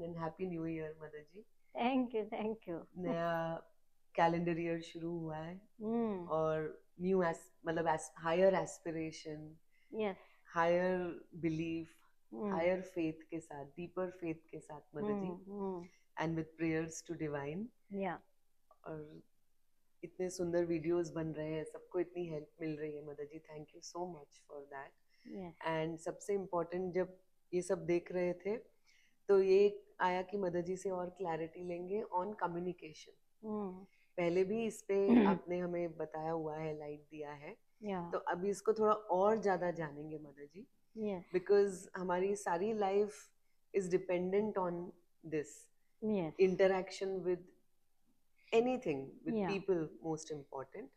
afternoon and happy new year mother ji. Thank you thank you. नया calendar year शुरू हुआ है और न्यू मतलब higher aspiration, yes, higher belief, higher faith के साथ, डीपर फेथ के साथ mother ji, and with prayers to divine. या और इतने सुंदर वीडियोस बन रहे हैं, सबको इतनी हेल्प मिल रही है mother ji, thank you so much for that. And सबसे इम्पोर्टेंट, जब ये सब देख रहे थे तो ये आया कि मदर जी से और क्लैरिटी लेंगे ऑन कम्युनिकेशन। पहले भी इस पे आपने हमें बताया हुआ है, लाइट दिया है, तो अभी इसको थोड़ा और ज्यादा जानेंगे मदर जी, बिकॉज हमारी सारी life is dependent on this interaction with anything, with people, most important,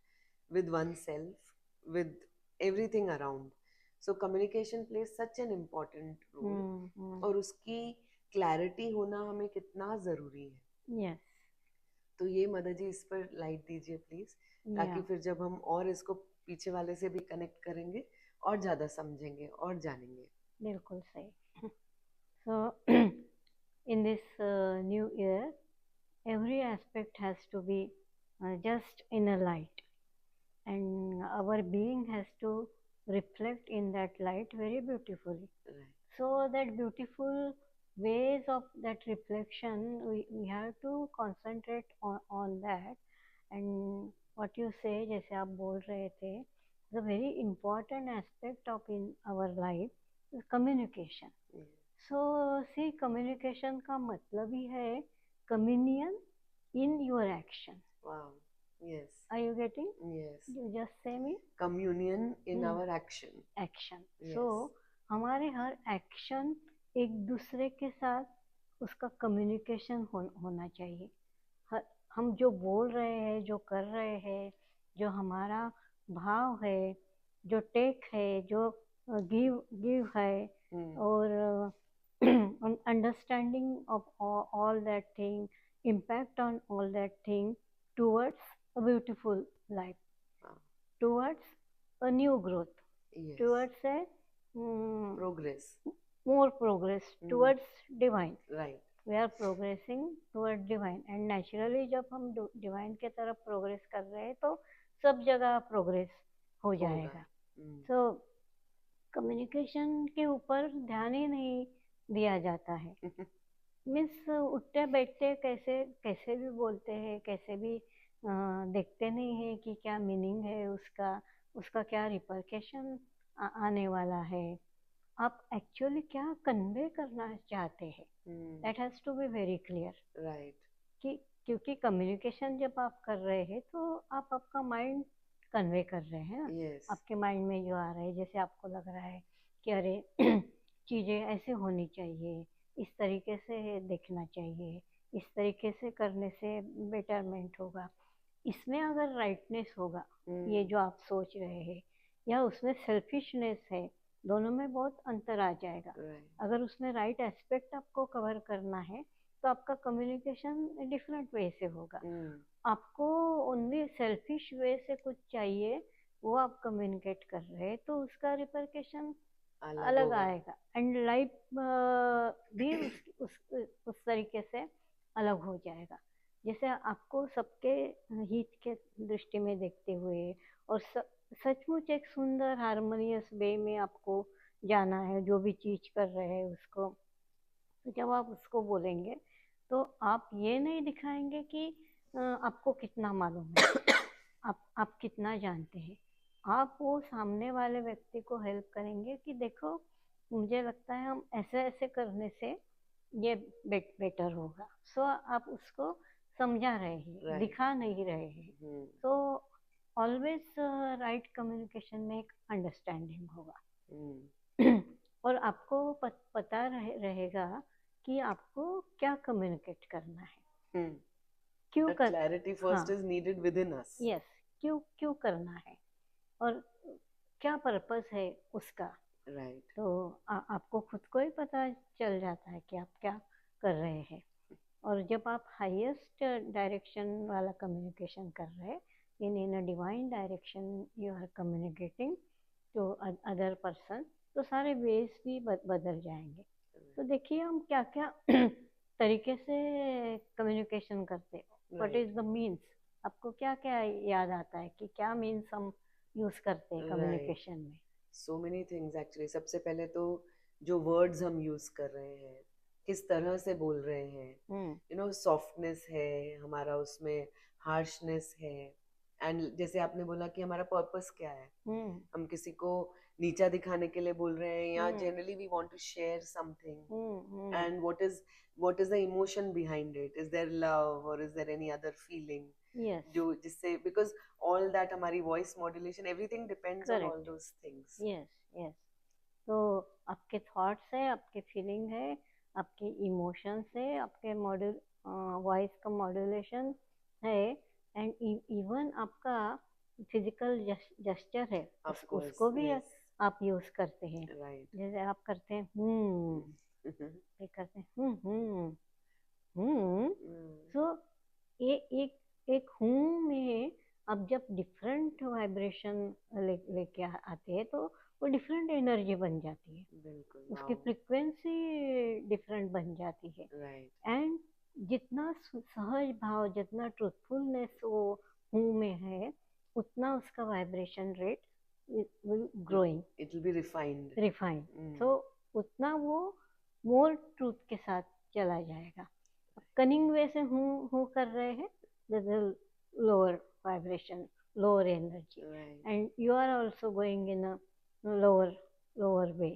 with oneself, with everything around. So communication plays such an important role, और उसकी क्लैरिटी होना हमें कितना जरूरी है। तो ये मदर जी इस पर लाइट दीजिए प्लीज, ताकि फिर जब हम और इसको पीछे वाले से भी कनेक्ट करेंगे और ज्यादा समझेंगे और जानेंगे। बिल्कुल सही। So in this new year, every aspect has to be just in a light, and our being has to reflect in that light very beautifully. Right. So that beautiful ways of that reflection, we have to concentrate on that. And what you say, जैसे आप बोल रहे थे, the very important aspect of in our life is communication. So see, communication का मतलब ही है communion in your action. Wow. Yes. Are you getting? Yes. You just say me. Communion in our action. Action. Yes. So हमारे हर action एक दूसरे के साथ उसका communication होना चाहिए। हम जो बोल रहे हैं, जो कर रहे हैं, जो हमारा भाव है, जो टेक है, जो गिव है, और understanding of all that thing, impact on all that thing towards a beautiful life, towards a new growth, yes. towards a progress, more progress, towards divine. Right. We are progressing towards divine, and naturally जब हम divine के तरफ progress कर रहे हैं तो सब जगह progress हो जाएगा। So communication के ऊपर ध्यान ही नहीं दिया जाता है। मीन्स उठते बैठते कैसे भी बोलते हैं, कैसे भी देखते नहीं है कि क्या मीनिंग है उसका क्या रिपरकेशन आने वाला है, आप एक्चुअली क्या कन्वे करना चाहते हैं। That has to be very clear, right. कि क्योंकि कम्युनिकेशन जब आप कर रहे हैं तो आप आपका माइंड कन्वे कर रहे हैं ना। yes. आपके माइंड में जो आ रहा है, जैसे आपको लग रहा है कि अरे चीज़ें ऐसे होनी चाहिए, इस तरीके से देखना चाहिए, इस तरीके से करने से बेटरमेंट होगा, इसमें अगर राइटनेस होगा, ये जो आप सोच रहे हैं, या उसमें सेल्फिशनेस है, दोनों में बहुत अंतर आ जाएगा। अगर उसमें राइट एस्पेक्ट आपको कवर करना है तो आपका कम्युनिकेशन डिफरेंट वे से होगा। आपको ओनली सेल्फिश वे से कुछ चाहिए, वो आप कम्युनिकेट कर रहे हैं तो उसका रिपरकेशन अलग आएगा, एंड लाइफ भी उस तरीके से अलग हो जाएगा। जैसे आपको सबके हित के दृष्टि में देखते हुए और सचमुच एक सुंदर हारमोनियस वे में आपको जाना है, जो भी चीज कर रहे हैं उसको, तो जब आप उसको बोलेंगे तो आप ये नहीं दिखाएंगे कि आपको कितना मालूम है, आप कितना जानते हैं। आप वो सामने वाले व्यक्ति को हेल्प करेंगे कि देखो, मुझे लगता है हम ऐसे ऐसे करने से ये बेटर होगा। सो आप उसको समझा रहे हैं, दिखा नहीं रहे हैं। तो ऑलवेज राइट कम्युनिकेशन में एक अंडरस्टैंडिंग होगा और आपको पता रहेगा कि आपको क्या कम्युनिकेट करना है, क्यों कर, clarity first is needed with in us. Yes, क्यों करना है और क्या पर्पस है उसका। राइट। तो आपको खुद को ही पता चल जाता है कि आप क्या कर रहे हैं। और जब आप हाईएस्ट डायरेक्शन वाला कम्युनिकेशन कर रहे हैं, in a divine direction you are communicating to other person, तो सारे वेज भी बदल जाएंगे। तो देखिए हम क्या क्या तरीके से कम्युनिकेशन करते हो, व्हाट इज द मीन्स, आपको क्या क्या याद आता है कि क्या मीन्स हम यूज करते हैं कम्युनिकेशन में? So many things actually. सबसे पहले तो जो वर्ड्स हम यूज कर रहे हैं, किस तरह से बोल रहे हैं, यू नो, सॉफ्टनेस है हमारा उसमें, हार्शनेस है। एंड जैसे आपने बोला कि हमारा पर्पस क्या है, हम किसी को नीचा दिखाने के लिए बोल रहे हैं या generally we want to share something, and what is the emotion behind it, is there love और is there any other feeling, जो जिससे, बिकॉज all that हमारी voice modulation, everything depends on all those things. Yes yes. तो आपके thoughts है, आपके feeling है, आपके इमोशंस है, आपके मॉड्यूल वॉइस का मॉड्यूलेशन है, एंड इवन आपका फिजिकल जेस्चर है, उसको भी आप यूज करते हैं। जैसे आप करते हैं ये करते हैं तो ये एक में अब जब डिफरेंट वाइब्रेशन लेके आते हैं तो वो डिफरेंट एनर्जी बन जाती है, उसकी फ्रीक्वेंसी डिफरेंट बन जाती है। एंड जितना सहज भाव, जितना ट्रूथफुलनेस वो हूँ में है, उतना उसका vibration rate will growing, it will be refined, तो उतना वो मोर ट्रूथ के साथ चला जाएगा। कनिंग वे से हूँ कर रहे हैं, lower vibration, lower energy, and you are also going in a lower way,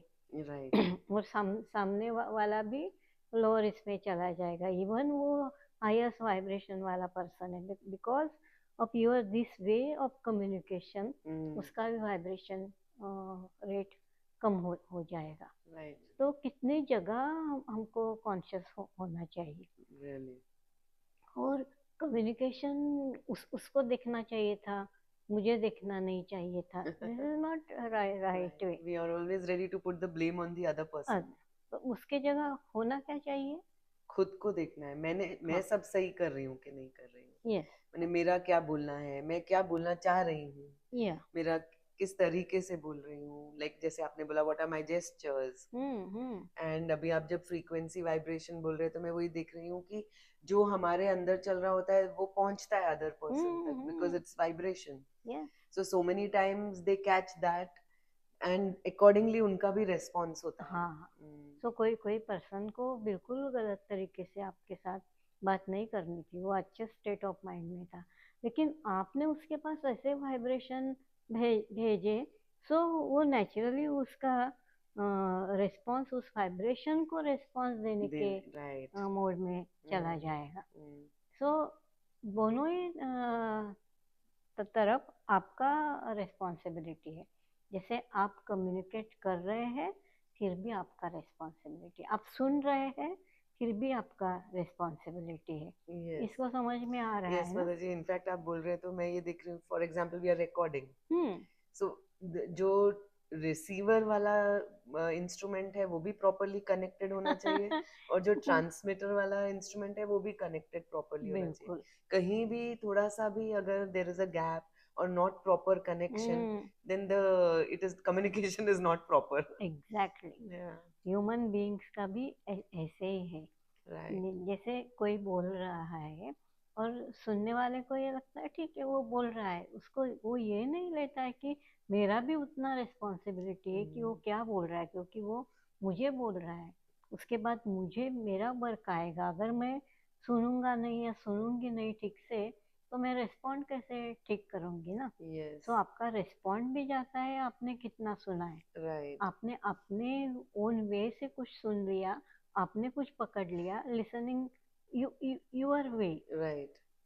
और सामने वाला भी लोअर इसमें चला जाएगा, इवन वो हाईएस्ट वाइब्रेशन वाला पर्सन है, because of your this way of communication, उसका भी वाइब्रेशन रेट कम हो जाएगा। तो कितनी जगह हमको कॉन्शियस होना चाहिए। और कम्युनिकेशन उसको देखना चाहिए था, मुझे देखना नहीं चाहिए था। This is not right way. We are always ready to put the blame on the other person. तो उसके जगह होना क्या चाहिए? खुद को देखना है, मैं सब सही कर रही हूँ कि नहीं कर रही हूँ, मैंने मेरा क्या बोलना है, मैं क्या बोलना चाह रही हूँ, मेरा किस तरीके से बोल रही हूँ, लाइक जैसे आपने बोला what are my gestures, and अभी आप जब फ्रीक्वेंसी वाइब्रेशन बोल रहे हैं तो मैं वही देख रही हूँ कि जो हमारे अंदर चल रहा होता है वो पहुंचता है अदर पर्सन तक, because it's vibration. So many times they catch that and accordingly उनका भी रेस्पॉन्स होता है। तो कोई पर्सन को बिल्कुल गलत तरीके से आपके साथ बात नहीं करनी थी, वो अच्छे स्टेट ऑफ माइंड में था, लेकिन आपने उसके पास ऐसे वाइब्रेशन भेजे, सो वो नेचुरली उसका रिस्पॉन्स, उस वाइब्रेशन को रिस्पॉन्स देने के मोड में चला जाएगा। सो दोनों ही तरफ आपका रिस्पॉन्सिबिलिटी है। जैसे आप कम्युनिकेट कर रहे हैं, फिर भी आपका रिस्पॉन्सिबिलिटी, आप सुन रहे हैं, फिर भी आपका रिस्पॉन्सिबिलिटी है। इसको समझ में आ रहा है ना? जी, इनफैक्ट आप बोल रहे हैं तो मैं ये देख रही हूँ, for example we are recording, so जो रिसीवर वाला इंस्ट्रूमेंट है वो भी प्रॉपर्ली कनेक्टेड होना चाहिए और जो ट्रांसमीटर वाला इंस्ट्रूमेंट है वो भी कनेक्टेड प्रॉपर्ली होना चाहिए। कहीं भी थोड़ा सा भी अगर there is a gap or not proper connection, then communication is not proper. Exactly. Human beings का भी ऐसे ही है। जैसे कोई बोल रहा है और सुनने वाले को ये लगता है ठीक है वो बोल रहा है, उसको वो ये नहीं लेता है कि मेरा भी उतना रिस्पॉन्सिबिलिटी है कि वो क्या बोल रहा है, क्योंकि वो मुझे बोल रहा है, उसके बाद मुझे मेरा वर्क आएगा। अगर मैं सुनूंगा नहीं या सुनूंगी नहीं ठीक से, तो मैं रिस्पॉन्ड कैसे ठीक करूंगी ना? तो आपका रिस्पॉन्ड भी जाता है, आपने कितना सुना है। आपने अपने ओन वे से कुछ सुन लिया, आपने कुछ पकड़ लिया, लिसनिंग यूर वे,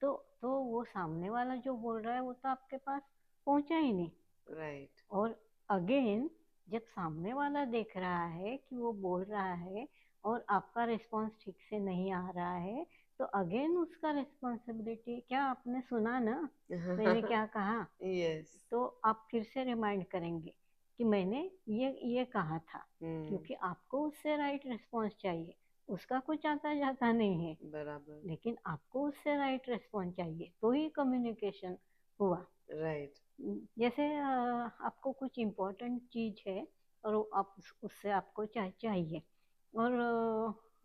तो वो सामने वाला जो बोल रहा है वो तो आपके पास पहुंचा ही नहीं। और अगेन जब सामने वाला देख रहा है कि वो बोल रहा है और आपका रिस्पॉन्स ठीक से नहीं आ रहा है, तो अगेन उसका रिस्पॉन्सिबिलिटी, क्या आपने सुना ना मैंने क्या कहा? तो आप फिर से रिमाइंड करेंगे कि मैंने ये कहा था, क्योंकि आपको उससे राइट रिस्पॉन्स चाहिए, उसका कुछ आता जाता नहीं है, बराबर, लेकिन आपको उससे राइट रिस्पॉन्स चाहिए, तो ही कम्युनिकेशन हुआ। जैसे आपको कुछ इम्पोर्टेंट चीज है और आप उससे आपको चाहिए, और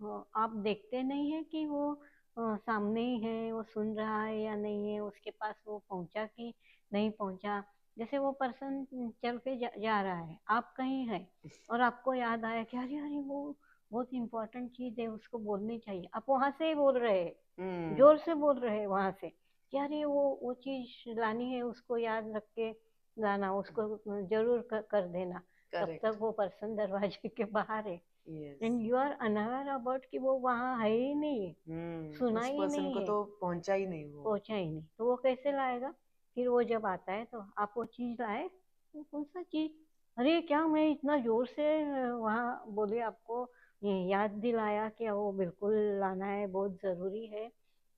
आप देखते नहीं है कि वो सामने ही है, वो सुन रहा है या नहीं है, उसके पास वो पहुंचा कि नहीं पहुंचा। जैसे वो पर्सन चल के जा रहा है, आप कहीं है और आपको याद आया कि अरे अरे वो बहुत इंपॉर्टेंट चीज है, उसको बोलनी चाहिए। आप वहां से ही बोल रहे हैं, जोर से बोल रहे हैं वहां से कि अरे वो चीज लानी है, उसको याद रख के लाना, उसको जरूर कर देना। तब करेक्ट। तक वो पर्सन दरवाजे के बाहर है yes. And you are unaware about कि वो वहां है ही नहीं, सुना उस ही पर्सन नहीं को है, तो पहुंचा ही नहीं वो। पहुंचा ही नहीं, तो वो कैसे लाएगा? फिर वो जब आता है तो आप वो चीज लाए, तो कौन सा चीज? अरे क्या मैं इतना जोर से वहाँ बोले, आपको ये याद दिलाया कि वो बिल्कुल लाना है, बहुत जरूरी है,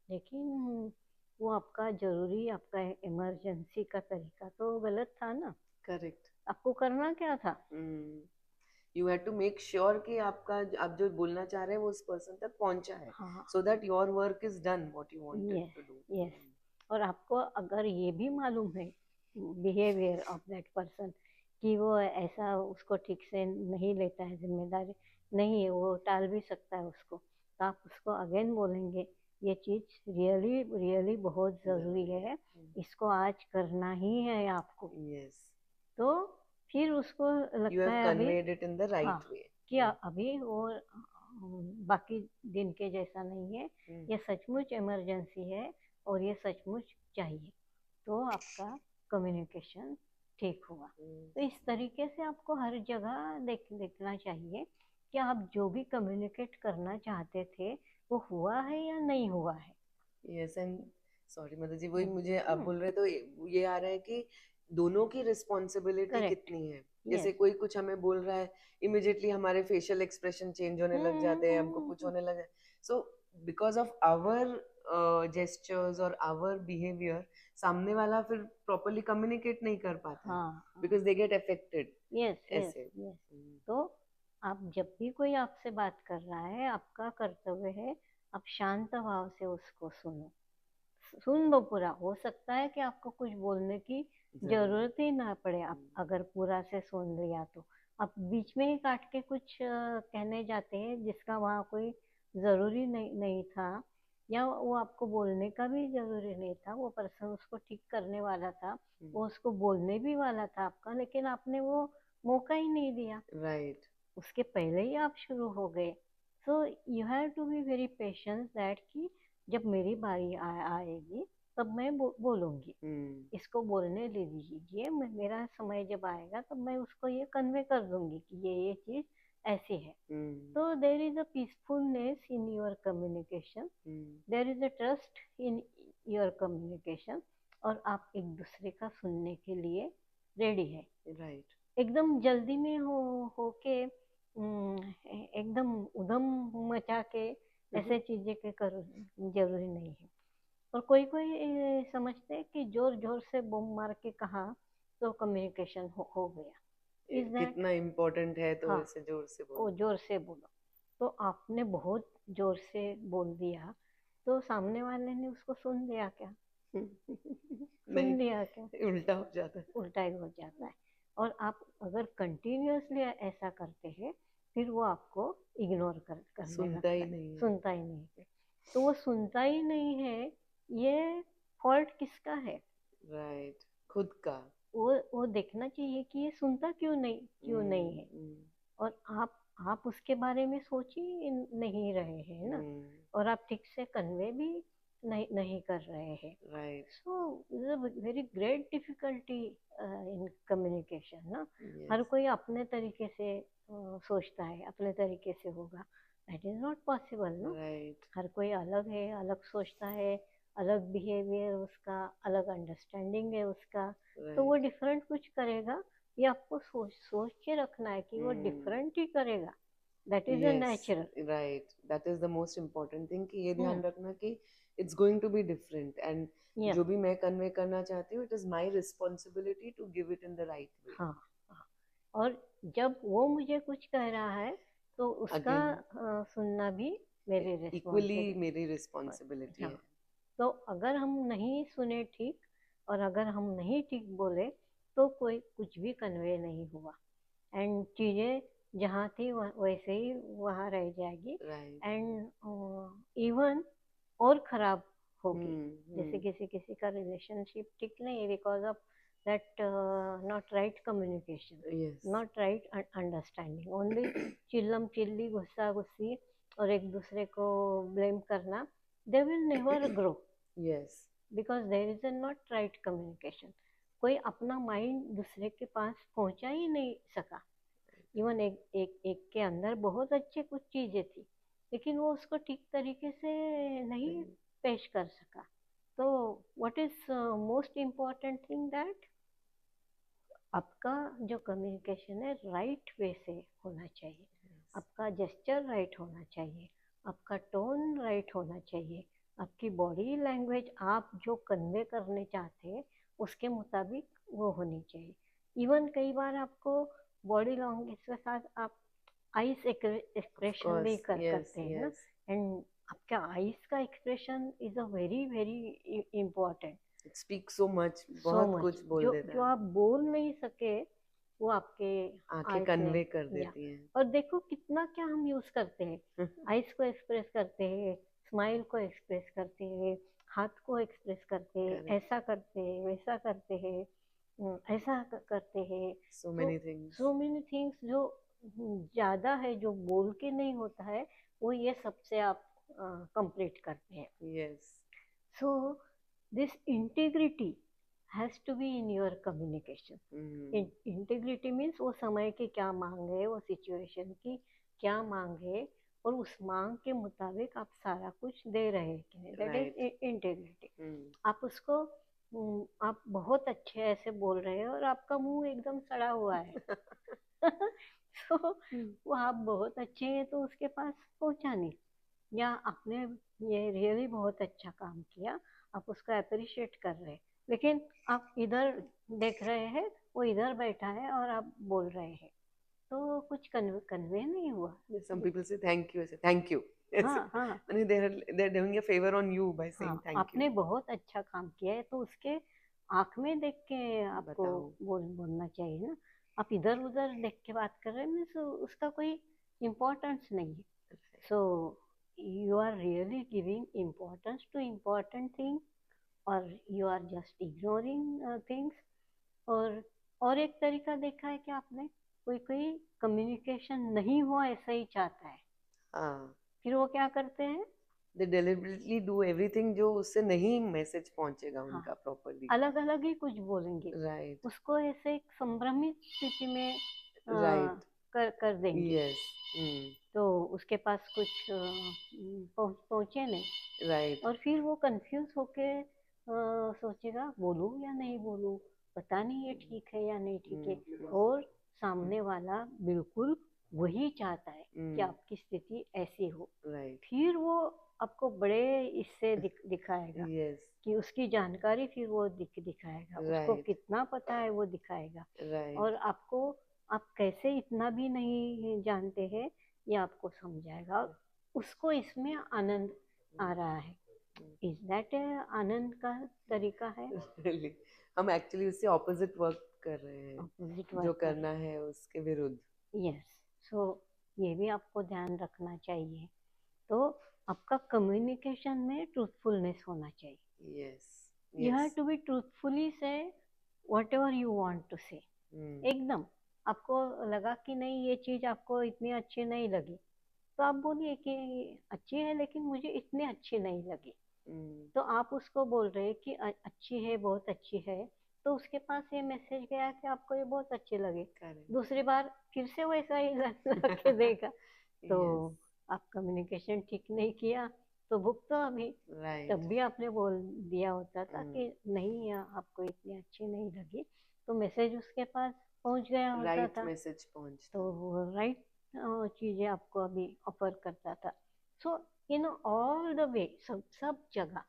लेकिन वो आपका जरूरी, आपका इमरजेंसी का तरीका तो गलत था ना। करेक्ट। आपको करना क्या था? You have to make sure कि आपका, आप जो बोलना चाह रहे हैं वो उस पर्सन तक पहुंचा है, हाँ, so that your work is done what you wanted yes, to do. Yes. और आपको अगर ये भी मालूम है बिहेवियर ऑफ दैट पर्सन कि वो ऐसा उसको ठीक से नहीं लेता है, जिम्मेदारी नहीं है, वो टाल भी सकता है उसको, तो आप उसको अगेन बोलेंगे ये चीज रियली रियली बहुत जरूरी है, इसको आज करना ही है आपको। यस। तो फिर उसको यू लगता हैव है अभी, कन्वेड इट इन द हाँ, राइट वे। कि अभी वो बाकी दिन के जैसा नहीं है, ये सचमुच इमरजेंसी है और ये सचमुच चाहिए, तो आपका कम्युनिकेशन ठीक हुआ। तो इस तरीके से आपको हर जगह देखना चाहिए कि आप जो भी कम्युनिकेट करना चाहते थे वो हुआ है या नहीं हुआ है। यस। एंड सॉरी मदर जी, वही मुझे अब बोल रहे तो ये आ रहा है कि दोनों की रिस्पॉन्सिबिलिटी करेक्ट। कितनी है। जैसे यस। कोई कुछ हमें बोल रहा है, इमिडिएटली हमारे फेशियल एक्सप्रेशन चेंज होने लग जाते हैं, हमको कुछ होने लगे, so because of our gestures और आवर बिहेवियर सामने वाला फिर प्रॉपरली कम्युनिकेट नहीं कर पाता है, हाँ, because they get affected. Yes, yes, ऐसे। यस। तो आप जब भी कोई आपसे बात कर रहा है, आपका कर्तव्य है आप शांत भाव से उसको सुनो, सुन लो पूरा। हो सकता है कि आपको कुछ बोलने की जरूरत ही ना पड़े, आप अगर पूरा से सुन लिया तो। आप बीच में ही काट के कुछ कहने जाते हैं जिसका वहाँ कोई जरूरी नहीं था, या वो आपको बोलने का भी जरूरी नहीं था, वो पर्सन उसको ठीक करने वाला था, वो उसको बोलने भी वाला था आपका, लेकिन आपने वो मौका ही नहीं दिया, राइट। उसके पहले ही आप शुरू हो गए। So you have to be very patience that कि जब मेरी बारी आएगी तब मैं बोलूंगी, इसको बोलने ले दीजिए, मेरा समय जब आएगा तब मैं उसको ये कन्वे कर दूंगी कि ये चीज ऐसी है। तो there is a peacefulness in your communication, there is a trust in your communication, और आप एक दूसरे का सुनने के लिए रेडी है। राइट। एकदम जल्दी में हो के एकदम उधम मचा के ऐसे चीजें के कर जरूरी नहीं है। और कोई कोई समझते हैं कि जोर जोर से बम मार के कहा तो कम्युनिकेशन हो गया। Is that? कितना इम्पोर्टेंट है तो हाँ, इसे जोर से वो बोलो। जोर से बोलो, तो आपने बहुत जोर से बोल दिया तो सामने वाले ने उसको सुन लिया क्या? नहीं, सुन लिया क्या? उल्टा हो जाता है। उल्टा ही हो जाता है। और आप अगर कंटिन्यूअसली ऐसा करते हैं फिर वो आपको इग्नोर करने सुनता लगता ही है, नहीं है। सुनता ही नहीं है। तो वो सुनता ही नहीं है, ये फॉल्ट किसका है? राइट। खुद का। वो देखना चाहिए कि ये सुनता क्यों नहीं है। और आप उसके बारे में सोच ही नहीं रहे हैं ना, और आप ठीक से कन्वे भी नहीं कर रहे हैं। Right. So very great difficulty in communication ना। हर कोई अपने तरीके से सोचता है, अपने तरीके से होगा, दैट इज नॉट पॉसिबल ना। राइट। हर कोई अलग है, अलग सोचता है, अलग बिहेवियर उसका, अलग अंडरस्टैंडिंग है उसका, तो वो डिफरेंट कुछ करेगा। ये आपको सोच सोच के रखना है कि वो डिफरेंट ही करेगा, that is a natural. Right. That is the most important thing कि ये ध्यान रखना कि it's going to be different, and जो भी मैं कन्वे करना चाहती हूँ, it is my responsibility to give it in the right way. हाँ, हाँ। और जब वो मुझे कुछ कह रहा है तो उसका अगेन सुनना भी मेरी इक्वली रिस्पॉन्सिबिलिटी। मेरी रिस्पॉन्सिबिलिटी हाँ, है। तो अगर हम नहीं सुने ठीक, और अगर हम नहीं ठीक बोले, तो कोई कुछ भी कन्वे नहीं हुआ, एंड चीज़ें जहाँ थी वैसे ही वहाँ रह जाएगी, एंड इवन और खराब होगी। जैसे किसी किसी का रिलेशनशिप ठीक नहीं है because of that not right communication, not right understanding, only चिल्लम चिल्ली, गुस्सा गुस्सी और एक दूसरे को ब्लेम करना, they will never grow. Yes, because there is a not right communication. कोई अपना माइंड दूसरे के पास पहुंचा ही नहीं सका। इवन एक के अंदर बहुत अच्छे कुछ चीजें थी, लेकिन वो उसको ठीक तरीके से नहीं पेश कर सका। तो what is most important thing, that आपका जो कम्युनिकेशन है राइट वे से होना चाहिए, आपका जेस्चर राइट होना चाहिए, आपका टोन राइट होना चाहिए, आपकी बॉडी लैंग्वेज आप जो कन्वे करने चाहते हैं उसके मुताबिक वो होनी चाहिए। इवन कई बार आपको बॉडी लैंग्वेज के साथ आप आइस एक्सप्रेशन भी करते हैं ना, एंड आपका आइस का expression is a very very important. It speak so much, बहुत कुछ बोल देता है। जो आप बोल नहीं सके वो आपके आंखें कन्वे कर देती हैं। और देखो कितना क्या हम यूज करते हैं, आइस को एक्सप्रेस करते हैं, स्माइल को एक्सप्रेस करते हैं, हाथ को एक्सप्रेस करते हैं, ऐसा करते हैं, वैसा करते हैं, ऐसा करते हैं, सो मेनी थिंग्स जो ज्यादा है, जो बोल के नहीं होता है, वो ये सबसे आप कंप्लीट करते हैं। Yes, so this integrity has to be in your communication. Integrity means वो समय की क्या मांग है, वो सिचुएशन की क्या मांग है, और उस मांग के मुताबिक आप सारा कुछ दे रहे हैं कि नहीं, दैट इज इंटीग्रिटी। आप उसको आप बहुत अच्छे ऐसे बोल रहे हैं और आपका मुंह एकदम सड़ा हुआ है तो वो आप बहुत अच्छे हैं तो उसके पास पहुंचा नहीं, या आपने ये रियली बहुत अच्छा काम किया, आप उसको अप्रिशिएट कर रहे हैं, लेकिन आप इधर देख रहे हैं, वो इधर बैठा है और आप बोल रहे हैं, तो कुछ कन्वे नहीं हुआ। Some people say thank you, I say thank you. हाँ हाँ, they're doing a favor on you by saying thank you. आपने बहुत अच्छा काम किया है तो उसके आँख में देख के आपको बोलना चाहिए ना। आप इधर उधर देख के बात कर रहे हैं तो उसका कोई इम्पोर्टेंस नहीं है। So you are really giving importance to important thing, और you are just ignoring things. और एक तरीका देखा है कि आपने, कोई कोई कम्युनिकेशन नहीं हुआ ऐसा ही चाहता है, फिर वो क्या करते हैं, they deliberately do everything जो उससे नहीं मैसेज पहुंचेगा उनका प्रॉपर्ली, अलग अलग ही कुछ बोलेंगे, राइट, उसको ऐसे एक संभ्रमित स्थिति में राइट कर देंगे, तो उसके पास कुछ पहुंचे नहीं, राइट, और फिर वो कंफ्यूज होके सोचेगा बोलूं या नहीं बोलूं, पता नहीं ये ठीक है या नहीं ठीक है, और सामने वाला बिल्कुल वही चाहता है कि आपकी स्थिति ऐसी हो, फिर वो आपको बड़े इससे दिखाएगा, कि उसकी जानकारी फिर वो दिखाएगा, उसको कितना पता है वो दिखाएगा, और आपको आप कैसे इतना भी नहीं जानते हैं ये आपको समझाएगा, उसको इसमें आनंद आ रहा है। इज दैट आनंद का तरीका है? हम एक्चुअली उससे ऑपोजिट वर्क कर रहे हैं, जो करना है उसके विरुद्ध। यस, सो ये भी आपको ध्यान रखना चाहिए। तो आपका कम्युनिकेशन में ट्रूथफुलनेस होना चाहिए। Yes, you have to be truthfully say whatever you want to say. एकदम आपको लगा कि नहीं ये चीज आपको इतनी अच्छी नहीं लगी, तो आप बोलिए कि अच्छी है लेकिन मुझे इतनी अच्छी नहीं लगी। तो आप उसको बोल रहे हैं कि अच्छी है, बहुत अच्छी है, तो उसके पास ये मैसेज गया कि आपको ये बहुत अच्छी लगी, दूसरी बार फिर से वैसा ही रख देगा तो आप कम्युनिकेशन ठीक नहीं किया, तो भुगतो अभी। तब भी आपने बोल दिया होता था कि नहीं आपको इतनी अच्छी नहीं लगी, तो मैसेज उसके पास पहुंच गया होता था, मैसेज पहुंच, तो वो राइट चीजें आपको अभी ऑफर करता था। सो इन ऑल द वे, सब जगह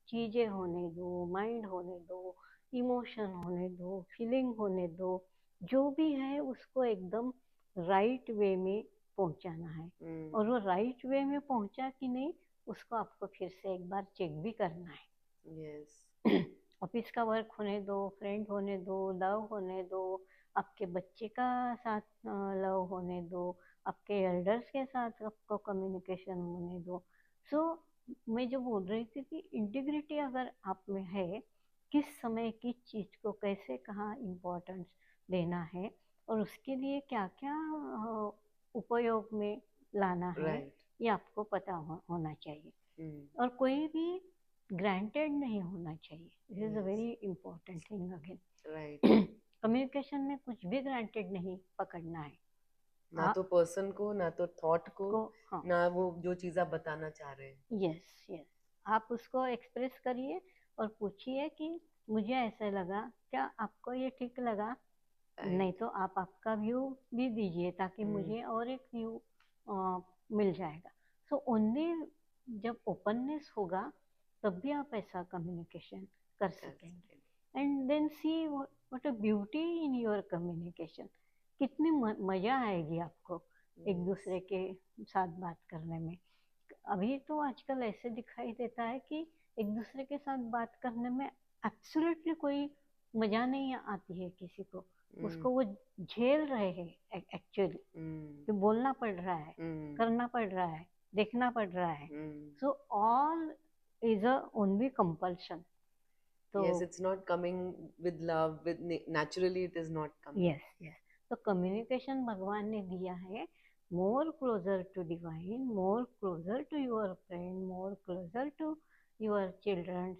चीजें होने दो, माइंड होने दो, इमोशन होने दो, फीलिंग होने दो, जो भी है उसको एकदम राइट वे में पहुंचाना है, और वो राइट वे में पहुंचा कि नहीं उसको आपको फिर से एक बार चेक भी करना है। यस, ऑफिस का वर्क होने दो, फ्रेंड होने दो, लव होने दो, आपके बच्चे का साथ लव होने दो, आपके एल्डर्स के साथ आपको कम्युनिकेशन होने दो। सो मैं जो बोल रही थी कि इंटीग्रिटी अगर आप में है, किस समय किस चीज़ को कैसे कहाँ इम्पोर्टेंस देना है और उसके लिए क्या क्या उपयोग में लाना है, राइट, ये आपको पता होना चाहिए। और कोई भी ग्रांटेड नहीं होना चाहिए। This is a very important thing again. Right. Communication में कुछ भी ग्रांटेड नहीं पकड़ना है। ना तो पर्सन को, ना तो थॉट को, हाँ, ना वो जो चीज आप बताना चाह रहे हैं। यस यस, आप उसको एक्सप्रेस करिए और पूछिए कि मुझे ऐसा लगा, क्या आपको ये ठीक लगा? नहीं तो आप आपका व्यू भी दीजिए ताकि मुझे और एक व्यू मिल जाएगा। सो ओनली जब ओपननेस होगा तब भी आप ऐसा कम्युनिकेशन कर सकेंगे। And then see what a beauty in your communication. कितनी मजा आएगी आपको एक दूसरे के साथ बात करने में। अभी तो आजकल ऐसे दिखाई देता है कि एक दूसरे के साथ बात करने में एब्सोल्युटली कोई मजा नहीं आती है किसी को। उसको वो झेल रहे हैं एक्चुअली, कि बोलना पड़ रहा है, करना पड़ रहा है, देखना पड़ रहा है। So all is a only compulsion. तो yes, it's not coming with love, with naturally it is not coming. Yes yes, तो कम्युनिकेशन भगवान ने दिया है more closer to divine, more closer to your friend, more closer to your childrens.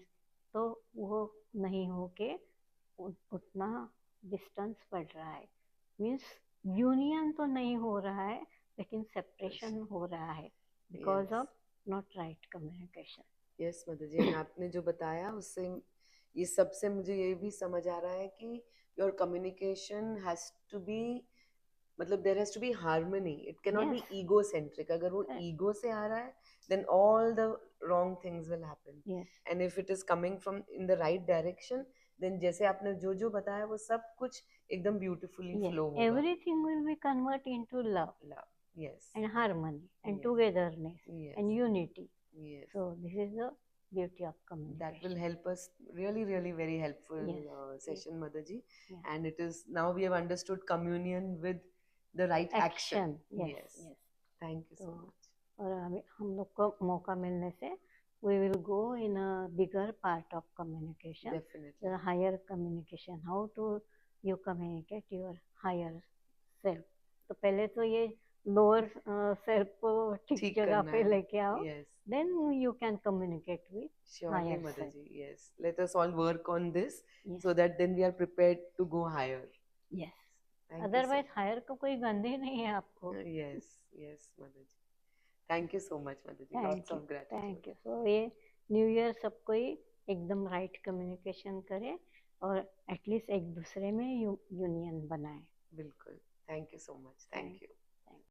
तो वो नहीं हो के उतना डिस्टेंस पड़ रहा है। मीन्स यूनियन तो नहीं हो रहा है, लेकिन सेपरेशन हो रहा है because of not right communication. Yes mother ji, आपने जो बताया उससे, ये सबसे मुझे ये भी समझ आ रहा है कि your communication has to be, मतलब there has to be harmony, it can not be ego centric. अगर वो ईगो से आ रहा है then all the wrong things will happen. And if it is coming from in the right direction, then जैसे आपने जो जो बताया वो सब कुछ एकदम ब्यूटीफुली फ्लो होगा। Everything will be convert into love, yes, and harmony and togetherness and unity. yes. So this is the beauty of communication. That will help us really, really very helpful session, Motherji. And it is now we have understood communion with the right action. Yes. Thank you so much. और हम लोग को मौका मिलने से we will go in a bigger part of communication. Definitely. The higher communication, how to you communicate your higher self. तो पहले तो ये लोअर सेल्फ को ठीक जगह पे लेके आओ, then you can communicate with higher self. Motherji, yes. Let us all work on this so that then we are prepared to go higher. Yes. Otherwise higher का कोई गंध ही नहीं है आपको. Yes, Motherji. Thank you so much, Motherji. Lots of gratitude. Thank you. So ये new year सब कोई एकदम राइट कम्युनिकेशन करे और एटलीस्ट एक दूसरे में यूनियन बनाए. बिल्कुल. Thank you so much. Thank you.